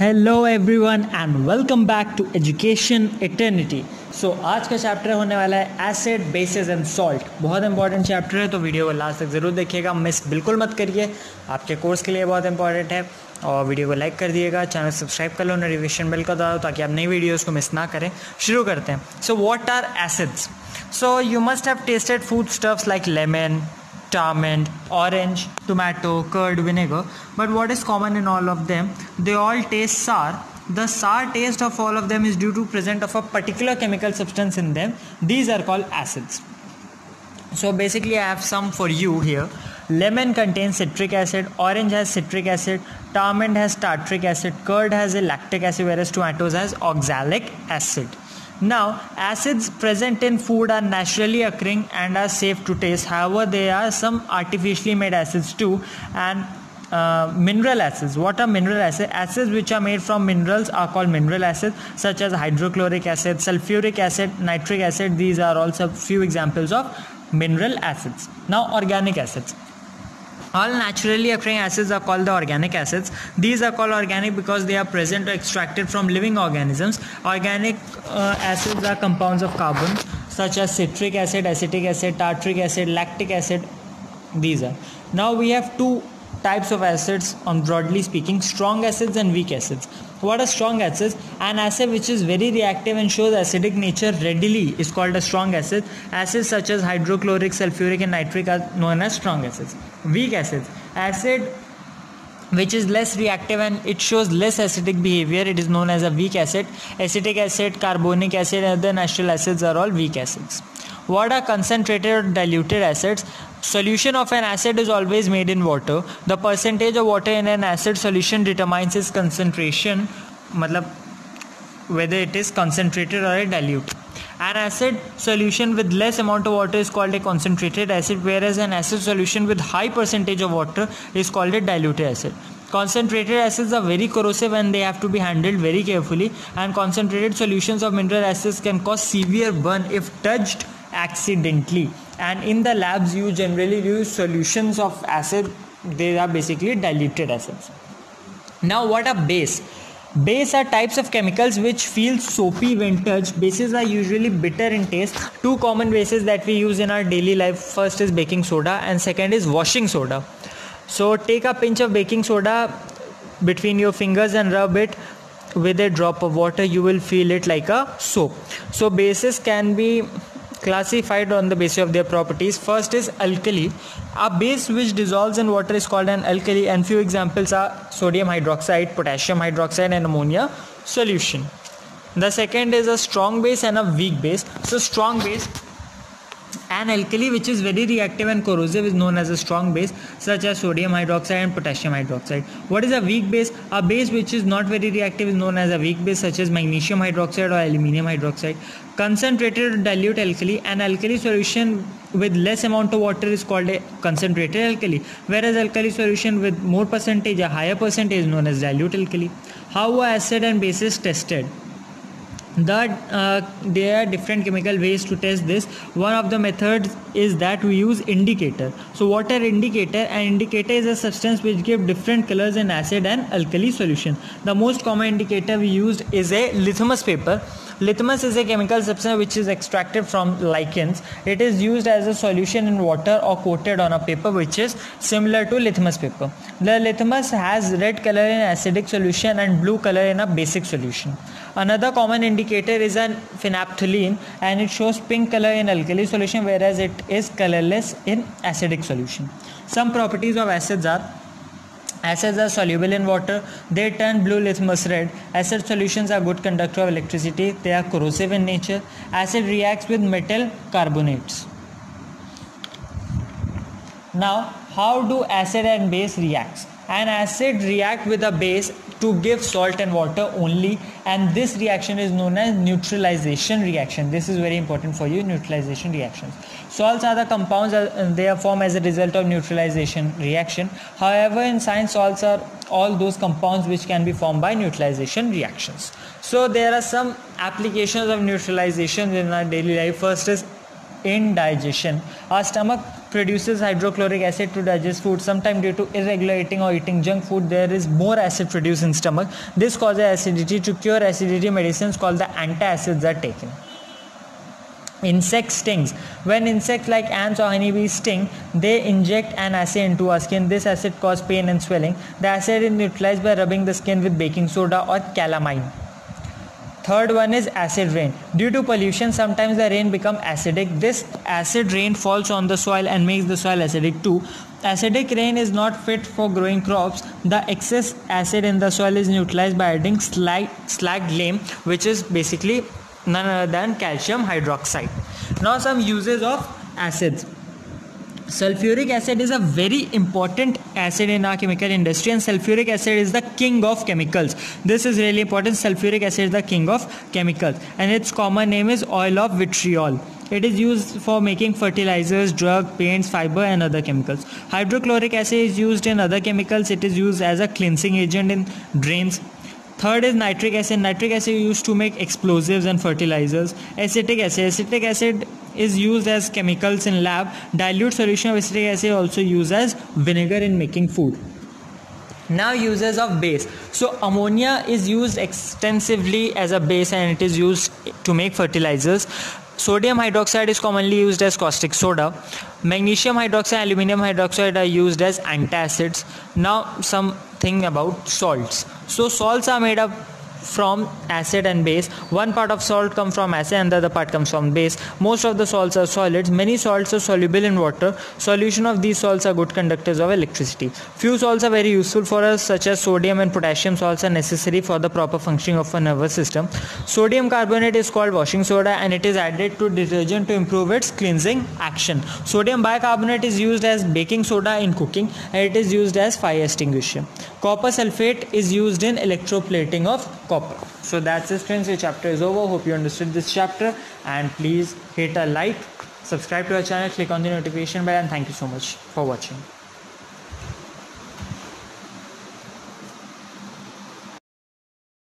Hello everyone and welcome back to Education Eternity. So आज का chapter होने वाला है एसिड बेसिस एंड सॉल्ट। बहुत इंपॉर्टेंट चैप्टर है, तो वीडियो को लास्ट तक ज़रूर देखिएगा, मिस बिल्कुल मत करिए, आपके कोर्स के लिए बहुत इंपॉर्टेंट है। और वीडियो को लाइक कर दिएगा, चैनल सब्सक्राइब कर लो, नोटिफिकेशन बेल कर दो ताकि आप नई वीडियोज़ को मिस ना करें। शुरू करते हैं। So what are acids? So you must have tested food stuffs like lemon, tamarind, orange, tomato, curd, vinegar. But what is common in all of them? They all taste sour. The sour taste of all of them is due to presence of a particular chemical substance in them. These are called acids. So basically I have some for you here. Lemon contains citric acid, orange has citric acid, tamarind has tartaric acid, curd has a lactic acid, whereas tomatoes has oxalic acid. Now, acids present in food are naturally occurring and are safe to taste. However, there are some artificially made acids too, and mineral acids. What are mineral acids? Acids which are made from minerals are called mineral acids, such as hydrochloric acid, sulfuric acid, nitric acid. These are also few examples of mineral acids. Now, organic acids. All naturally occurring acids are called the organic acids. These are called organic because they are present or extracted from living organisms. Organic acids are compounds of carbon such as citric acid, acetic acid, tartaric acid, lactic acid. These are. Now we have two types of acids on broadly speaking: strong acids and weak acids. What are strong acids? An acid which is very reactive and shows acidic nature readily is called a strong acid. Acids such as hydrochloric, sulfuric and nitric are known as strong acids. Weak acids: acid which is less reactive and it shows less acidic behavior, it is known as a weak acid. Acetic acid, carbonic acid and other natural acids are all weak acids. What are concentrated or diluted acids? Solution of an acid is always made in water. The percentage of water in an acid solution determines its concentration, matlab whether it is concentrated or a dilute. An acid solution with less amount of water is called a concentrated acid, whereas an acid solution with high percentage of water is called a diluted acid. Concentrated acids are very corrosive and they have to be handled very carefully, and concentrated solutions of mineral acids can cause severe burn if touched accidentally. And in the labs you generally use solutions of acid, they are basically diluted acids. Now what are base? Base are types of chemicals which feel soapy when touched. Bases are usually bitter in taste. Two common bases that we use in our daily life: first is baking soda and second is washing soda. So take a pinch of baking soda between your fingers and rub it with a drop of water. You will feel it like a soap. So bases can be classified on the basis of their properties. First is alkali. A base which dissolves in water is called an alkali, and few examples are sodium hydroxide, potassium hydroxide and ammonia solution. The second is a strong base and a weak base. So strong base, an alkali which is very reactive and corrosive is known as a strong base, such as sodium hydroxide and potassium hydroxide. What is a weak base? A base which is not very reactive is known as a weak base, such as magnesium hydroxide or aluminium hydroxide. Concentrated or dilute alkali: an alkali solution with less amount of water is called a concentrated alkali, whereas alkali solution with more percentage, a higher percentage, is known as dilute alkali. How are acid and bases tested? There are different chemical ways to test this. One of the methods is that we use indicator. So what are indicator? An indicator is a substance which gives different colors in acid and alkali solution. The most common indicator we used is a litmus paper. Litmus is a chemical substance which is extracted from lichens. It is used as a solution in water or coated on a paper which is similar to litmus paper. The litmus has red color in acidic solution and blue color in a basic solution. Another common indicator is an phenolphthalein, and it shows pink color in alkali solution, whereas it is colorless in acidic solution. Some properties of acids are: acids are soluble in water, they turn blue litmus red. Acid solutions are good conductor of electricity, they are corrosive in nature. Acid reacts with metal carbonates. Now, how do acid and base react? An acid reacts with a base to give salt and water only, and this reaction is known as neutralization reaction. This is very important for you, neutralization reactions. Salts are the compounds they are formed as a result of neutralization reaction. However, in science, salts are all those compounds which can be formed by neutralization reactions. So there are some applications of neutralization in our daily life. First is indigestion. Our stomach produces hydrochloric acid to digest food. Sometimes due to irregular eating or eating junk food, there is more acid produced in stomach. This causes acidity. To cure acidity, medicines called the antacids are taken. Insect stings. When insects like ants or honeybees sting, they inject an acid into our skin. This acid causes pain and swelling. The acid is neutralized by rubbing the skin with baking soda or calamine. Third one is acid rain. Due to pollution, sometimes the rain becomes acidic. This acid rain falls on the soil and makes the soil acidic too. Acidic rain is not fit for growing crops. The excess acid in the soil is neutralized by adding slag lime, which is basically none other than calcium hydroxide. Now some uses of acids. Sulfuric acid is a very important acid in our chemical industry, and sulfuric acid is the king of chemicals. This is really important. Sulfuric acid is the king of chemicals, and its common name is oil of vitriol. It is used for making fertilizers, drug, paints, fiber and other chemicals. Hydrochloric acid is used in other chemicals. It is used as a cleansing agent in drains. Third is nitric acid. Nitric acid is used to make explosives and fertilizers. Acetic acid. Acetic acid is used as chemicals in lab. Dilute solution of acetic acid also used as vinegar in making food. Now uses of base. So ammonia is used extensively as a base, and it is used to make fertilizers. Sodium hydroxide is commonly used as caustic soda. Magnesium hydroxide, aluminum hydroxide are used as antacids. Now something about salts. So salts are made up from acid and base. One part of salt comes from acid and the other part comes from base. Most of the salts are solids. Many salts are soluble in water. Solution of these salts are good conductors of electricity. Few salts are very useful for us, such as sodium and potassium salts are necessary for the proper functioning of a nervous system. Sodium carbonate is called washing soda, and it is added to detergent to improve its cleansing action. Sodium bicarbonate is used as baking soda in cooking, and it is used as fire extinguisher. Copper sulfate is used in electroplating of copper. So that's it, friends. Your chapter is over. Hope you understood this chapter, and please hit a like, subscribe to our channel, click on the notification bell, and thank you so much for watching.